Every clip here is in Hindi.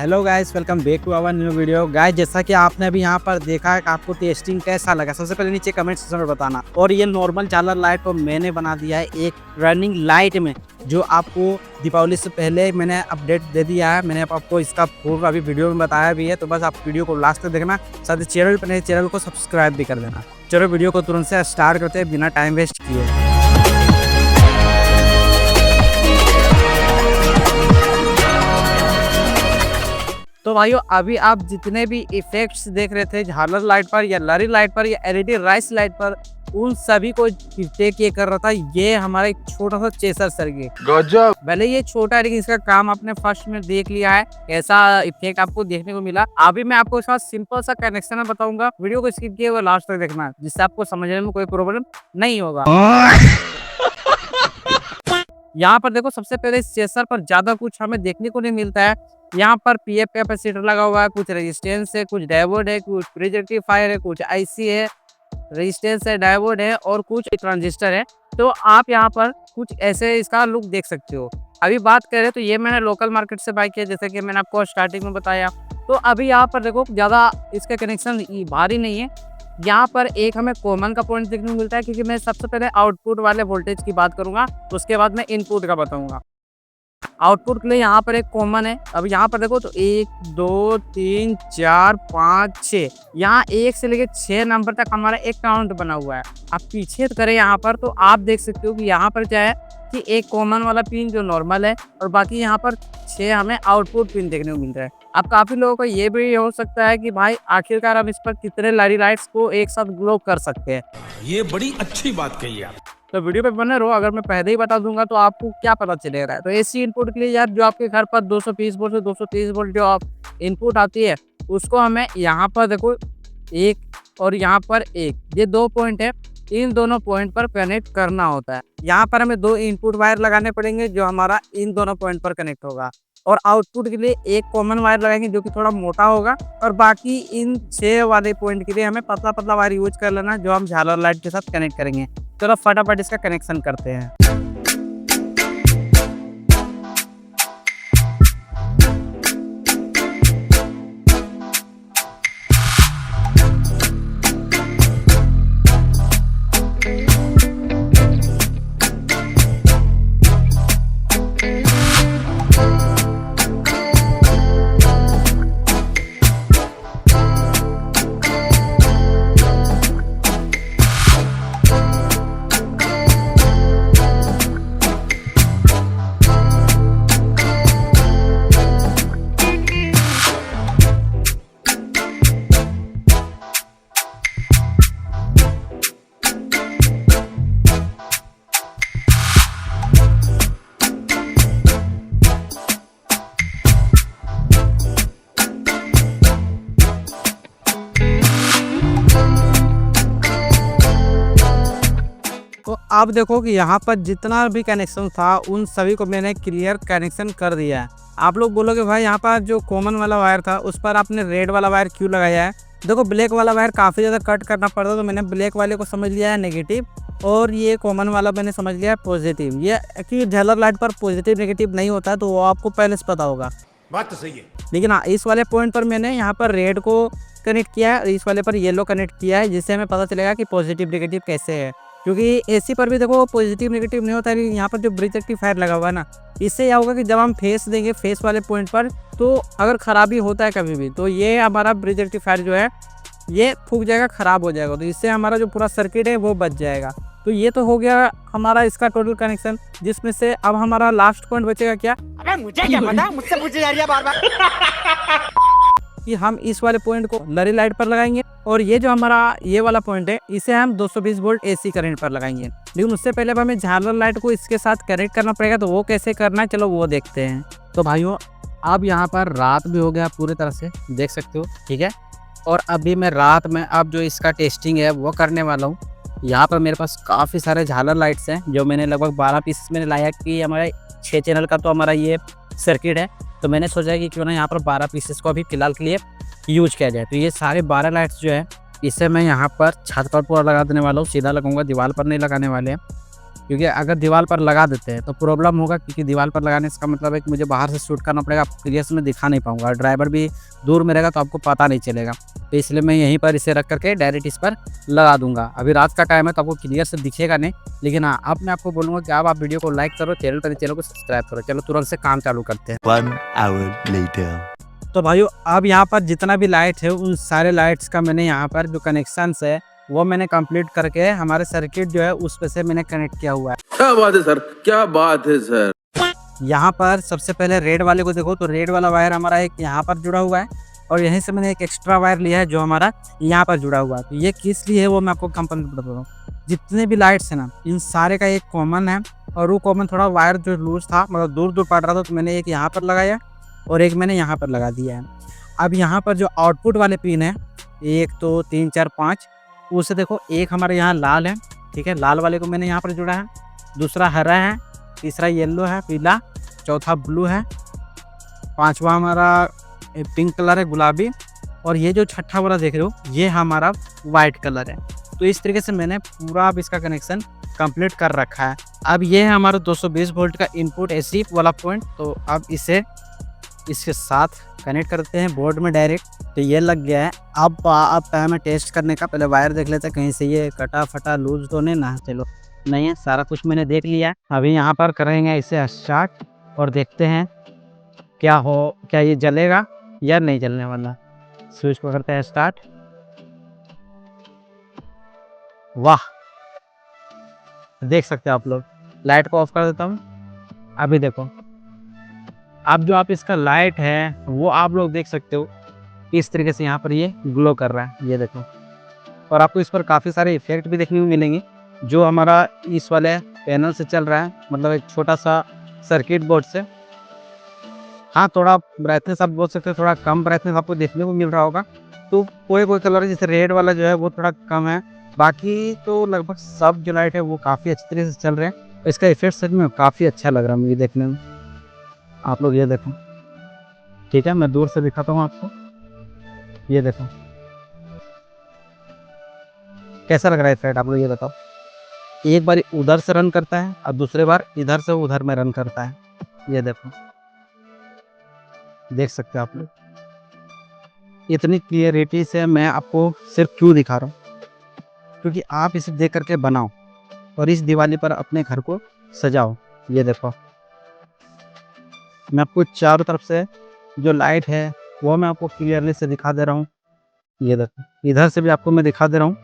Hello guys, welcome back to our new video. Guys, जैसा कि आपने अभी यहाँ पर देखा है कि आपको टेस्टिंग कैसा लगा, सबसे पहले नीचे कमेंट सेक्शन में बताना। और ये नॉर्मल झालर लाइट को मैंने बना दिया है एक रनिंग लाइट में, जो आपको दीपावली से पहले मैंने अपडेट दे दिया है। मैंने आपको इसका पूर्व अभी वीडियो में बताया भी है, तो बस आप वीडियो को लास्ट तक देखना। साथ ही चैनल को सब्सक्राइब भी कर देना। चलो वीडियो को तुरंत से स्टार्ट करते हैं बिना टाइम वेस्ट किए। तो भाइयों, अभी आप जितने भी इफेक्ट्स देख रहे थे झालर लाइट पर या लरी लाइट पर या एलईडी राइस लाइट पर, उन सभी को टेक ये कर रहा था ये हमारा एक छोटा सा चेसर सर्किट। गजब। भले ये छोटा है लेकिन इसका काम आपने फर्स्ट में देख लिया है, कैसा इफेक्ट आपको देखने को मिला। अभी मैं आपको इसका सिंपल सा कनेक्शन बताऊंगा, वीडियो को स्किप किए हुए लास्ट तक देखना, जिससे आपको समझने में कोई प्रॉब्लम नहीं होगा। यहाँ पर देखो, सबसे पहले इस चेसर पर ज्यादा कुछ हमें देखने को नहीं मिलता है। यहाँ पर पीएफ कैपेसिटर लगा हुआ है, कुछ रेजिस्टेंस है, कुछ डायोड है, कुछ ब्रिज रेक्टिफायर है, कुछ आईसी है, रेजिस्टेंस है, डायोड है और कुछ ट्रांजिस्टर है। तो आप यहाँ पर कुछ ऐसे इसका लुक देख सकते हो। अभी बात करें तो ये मैंने लोकल मार्केट से बाय किया, जैसे कि मैंने आपको स्टार्टिंग में बताया। तो अभी यहाँ पर देखो, ज्यादा इसका कनेक्शन भारी नहीं है। यहाँ पर एक हमें कॉमन का पॉइंट देखने को मिलता है, क्योंकि मैं सबसे पहले आउटपुट वाले वोल्टेज की बात करूंगा, उसके बाद मैं इनपुट का बताऊंगा। आउटपुट के लिए यहाँ पर एक कॉमन है। अब यहाँ पर देखो तो 1 2 3 4 5 6, यहाँ 1 से लेकर 6 नंबर तक हमारा एक काउंट बना हुआ है। आप पीछे करें यहाँ पर तो आप देख सकते हो कि यहाँ पर क्या है कि एक कॉमन वाला पिन जो नॉर्मल है, और बाकी यहाँ पर 6 हमें आउटपुट पिन देखने को मिल रहा है। अब काफी लोगों को ये भी हो सकता है कि भाई आखिरकार हम इस पर कितने लरी लाइट्स को एक साथ ग्लो कर सकते हैं। ये बड़ी अच्छी बात कही आप। तो वीडियो पे बने रहो। अगर मैं पहले ही बता दूंगा तो आपको क्या पता चलेगा। तो एसी इनपुट के लिए यार, जो आपके घर पर 220 वोल्ट से 230 वोल्ट जो आप इनपुट आती है, उसको हमें यहाँ पर देखो 1 और यहाँ पर 1, ये 2 पॉइंट है, इन दोनों पॉइंट पर कनेक्ट करना होता है। यहाँ पर हमें 2 इनपुट वायर लगाने पड़ेंगे जो हमारा इन दोनों पॉइंट पर कनेक्ट होगा, और आउटपुट के लिए एक कॉमन वायर लगाएंगे जो कि थोड़ा मोटा होगा, और बाकी इन 6 वाले पॉइंट के लिए हमें पतला पतला वायर यूज कर लेना, जो हम झालर लाइट के साथ कनेक्ट करेंगे। चलो फटाफट इसका कनेक्शन करते हैं। तो आप देखो कि यहाँ पर जितना भी कनेक्शन था उन सभी को मैंने क्लियर कनेक्शन कर दिया है। आप लोग बोलोगे भाई यहाँ पर जो कॉमन वाला वायर था उस पर आपने रेड वाला वायर क्यों लगाया है। देखो, ब्लैक वाला वायर काफ़ी ज़्यादा कट करना पड़ता, तो मैंने ब्लैक वाले को समझ लिया है नेगेटिव, और ये कॉमन वाला मैंने समझ लिया है पॉजिटिव। ये एक्चुअली झालर लाइट पर पॉजिटिव नेगेटिव नहीं होता है, तो वो आपको पहले से पता होगा। बात तो सही है, लेकिन हाँ, इस वाले पॉइंट पर मैंने यहाँ पर रेड को कनेक्ट किया है, इस वाले पर येलो कनेक्ट किया है, जिससे हमें पता चलेगा कि पॉजिटिव नेगेटिव कैसे है। क्योंकि एसी पर भी देखो पॉजिटिव नेगेटिव नहीं होता है, लेकिन यहाँ पर जो ब्रिज रेक्टिफायर लगा हुआ है ना, इससे क्या होगा कि जब हम फेस देंगे फेस वाले पॉइंट पर, तो अगर खराबी होता है कभी भी, तो ये हमारा ब्रिज रेक्टिफायर जो है ये फूक जाएगा, खराब हो जाएगा, तो इससे हमारा जो पूरा सर्किट है वो बच जाएगा। तो ये तो हो गया हमारा इसका टोटल कनेक्शन, जिसमें से अब हमारा लास्ट पॉइंट बचेगा क्या। अबे मुझे क्या पता, मुझसे पूछे जा रही है बार-बार। कि हम इस वाले पॉइंट को लरी लाइट पर लगाएंगे, और ये जो हमारा ये वाला पॉइंट है इसे हम 220 वोल्ट एसी करंट पर लगाएंगे। लेकिन उससे पहले हमें झालर लाइट को इसके साथ कनेक्ट करना पड़ेगा, तो वो कैसे करना है चलो वो देखते हैं। तो भाइयों, अब यहाँ पर रात भी हो गया पूरी तरह से, देख सकते हो, ठीक है। और अभी मैं रात में अब जो इसका टेस्टिंग है वो करने वाला हूँ। यहाँ पर मेरे पास काफ़ी सारे झालर लाइट्स हैं, जो मैंने लगभग 12 पीसेस मैंने लाया कि हमारे 6 चैनल का तो हमारा ये सर्किट है, तो मैंने सोचा कि क्यों ना यहाँ पर 12 पीसेस को अभी फिलहाल के लिए यूज किया जाए। तो ये सारे 12 लाइट्स जो है इसे मैं यहाँ पर छत पर पूरा लगा देने वाला हूँ, सीधा लगाऊंगा, दीवार पर नहीं लगाने वाले हैं। क्योंकि अगर दीवार पर लगा देते हैं तो प्रॉब्लम होगा, क्योंकि दीवार पर लगाने से का मतलब है कि मुझे बाहर से शूट करना पड़ेगा, आपको क्लियर से मैं दिखा नहीं पाऊंगा, और ड्राइवर भी दूर में रहेगा तो आपको पता नहीं चलेगा। तो इसलिए मैं यहीं पर इसे रख करके डायरेक्ट इस पर लगा दूंगा। अभी रात का टाइम है तो आपको क्लियर से दिखेगा नहीं, लेकिन हाँ अब मैं आपको बोलूँगा कि आप वीडियो को लाइक करो, चैनल को सब्सक्राइब करो। चलो तुरंत से काम चालू करते हैं। 1 hour later. तो भाइयों अब यहाँ पर जितना भी लाइट है उन सारे लाइट्स का मैंने यहाँ पर जो कनेक्शंस है वो मैंने कंप्लीट करके हमारे सर्किट जो है उस पे से मैंने कनेक्ट किया हुआ है। क्या बात है सर, क्या बात है सर। यहाँ पर सबसे पहले रेड वाले को देखो तो रेड वाला वायर हमारा एक यहाँ पर जुड़ा हुआ है, और यहीं से मैंने एक एक्स्ट्रा वायर लिया है जो हमारा यहाँ पर जुड़ा हुआ है। तो ये किस लिए है वो मैं आपको कंपनी बता रहा हूँ। जितने भी लाइट्स हैं ना इन सारे का एक कॉमन है, और वो कॉमन थोड़ा वायर जो लूज था, मतलब दूर दूर पड़ रहा था, तो मैंने एक यहाँ पर लगाया और एक मैंने यहाँ पर लगा दिया है। अब यहाँ पर जो आउटपुट वाले पिन है 1 2 3 4 5, उसे देखो एक हमारे यहाँ लाल है, ठीक है, लाल वाले को मैंने यहाँ पर जुड़ा है, दूसरा हरा है, तीसरा येलो है, पीला, चौथा ब्लू है, पांचवा हमारा पिंक कलर है गुलाबी, और ये जो छठा वाला देख रहे हो ये हमारा वाइट कलर है। तो इस तरीके से मैंने पूरा अब इसका कनेक्शन कंप्लीट कर रखा है। अब ये है हमारा 220 वोल्ट का इनपुट एसी वाला पॉइंट। तो अब इसे इसके साथ कनेक्ट करते हैं बोर्ड में डायरेक्ट। तो ये लग गया है। अब टाइम है टेस्ट करने का। पहले वायर देख लेते हैं कहीं से ये कटा फटा लूज तो नहीं ना। चलो नहीं है, सारा कुछ मैंने देख लिया। अभी यहाँ पर करेंगे इसे स्टार्ट और देखते हैं क्या ये जलेगा या नहीं जलने वाला। स्विच को करते हैं स्टार्ट। वाह, देख सकते हो आप लोग। लाइट को ऑफ कर देता हूँ। अभी देखो, अब जो आप इसका लाइट है वो आप लोग देख सकते हो इस तरीके से यहाँ पर ये ग्लो कर रहा है, ये देखो। और आपको इस पर काफ़ी सारे इफेक्ट भी देखने को मिलेंगे जो हमारा इस वाले पैनल से चल रहा है, मतलब एक छोटा सा सर्किट बोर्ड से। हाँ, थोड़ा ब्राइटनेस आप बोल सकते हो, थोड़ा कम ब्राइटनेस आपको देखने को मिल रहा होगा। तो कोई कलर जैसे रेड वाला जो है वो थोड़ा कम है, बाकी तो लगभग सब जो लाइट है वो काफ़ी अच्छी तरीके से चल रहे हैं। इसका इफेक्ट सच में काफ़ी अच्छा लग रहा है मुझे देखने में। आप लोग ये देखो, ठीक है, मैं दूर से दिखाता हूँ आपको। ये देखो कैसा लग रहा है इफेक्ट, आप लोग ये बताओ। एक बार उधर से रन करता है और दूसरे बार इधर से उधर में रन करता है। ये देखो, देख सकते हो आप लोग। इतनी क्लियरिटी से मैं आपको सिर्फ क्यों दिखा रहा हूँ, क्योंकि आप इसे देख करके बनाओ और इस दिवाली पर अपने घर को सजाओ। ये देखो, मैं आपको चारों तरफ से जो लाइट है वो मैं आपको क्लियरली से दिखा दे रहा हूँ। ये देखो, इधर से भी आपको मैं दिखा दे रहा हूँ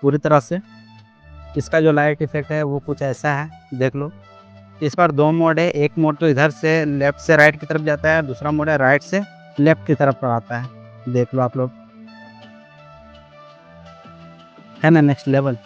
पूरी तरह से। इसका जो लाइट इफेक्ट है वो कुछ ऐसा है, देख लो। इस पर 2 मोड है। एक मोड तो इधर से लेफ्ट से राइट की तरफ जाता है, दूसरा मोड है राइट से लेफ्ट की तरफ आता है। देख लो आप लोग, है ना नेक्स्ट लेवल।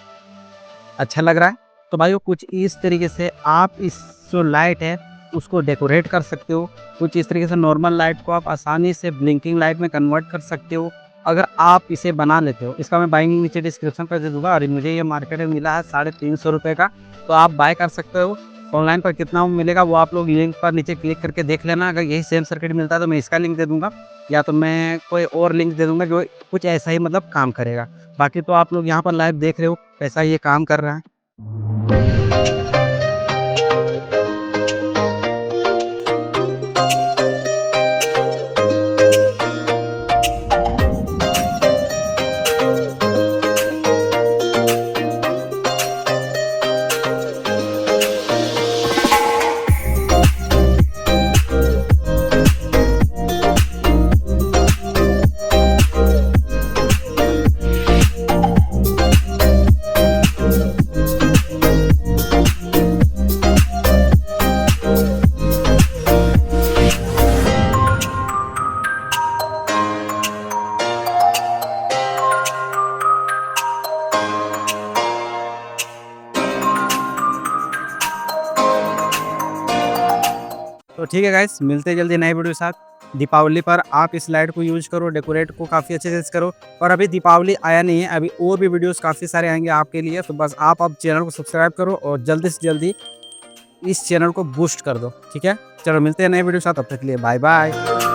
अच्छा लग रहा है। तो भाइयों कुछ इस तरीके से आप इस जो लाइट है उसको डेकोरेट कर सकते हो। कुछ इस तरीके से नॉर्मल लाइट को आप आसानी से ब्लिंकिंग लाइट में कन्वर्ट कर सकते हो अगर आप इसे बना लेते हो। इसका मैं बाइंग नीचे डिस्क्रिप्शन पर दे दूंगा, और मुझे ये मार्केट में मिला है 350 रुपये का। तो आप बाय कर सकते हो। ऑनलाइन पर कितना मिलेगा वो आप लोग लिंक पर नीचे क्लिक करके देख लेना। अगर यही सेम सर्किट मिलता है तो मैं इसका लिंक दे दूंगा, या तो मैं कोई और लिंक दे दूंगा जो कुछ ऐसा ही मतलब काम करेगा। बाकी तो आप लोग यहाँ पर लाइव देख रहे हो कैसा ये काम कर रहा है। तो ठीक है गाइस, मिलते हैं जल्दी नए वीडियो के साथ। दीपावली पर आप इस लाइट को यूज करो, डेकोरेट को काफ़ी अच्छे से करो। और अभी दीपावली आया नहीं है, अभी और भी वीडियोस काफ़ी सारे आएंगे आपके लिए। तो बस आप अब चैनल को सब्सक्राइब करो और जल्दी से जल्दी इस चैनल को बूस्ट कर दो, ठीक है। चलो मिलते हैं नए वीडियो के साथ, तब तक के लिए बाय बाय।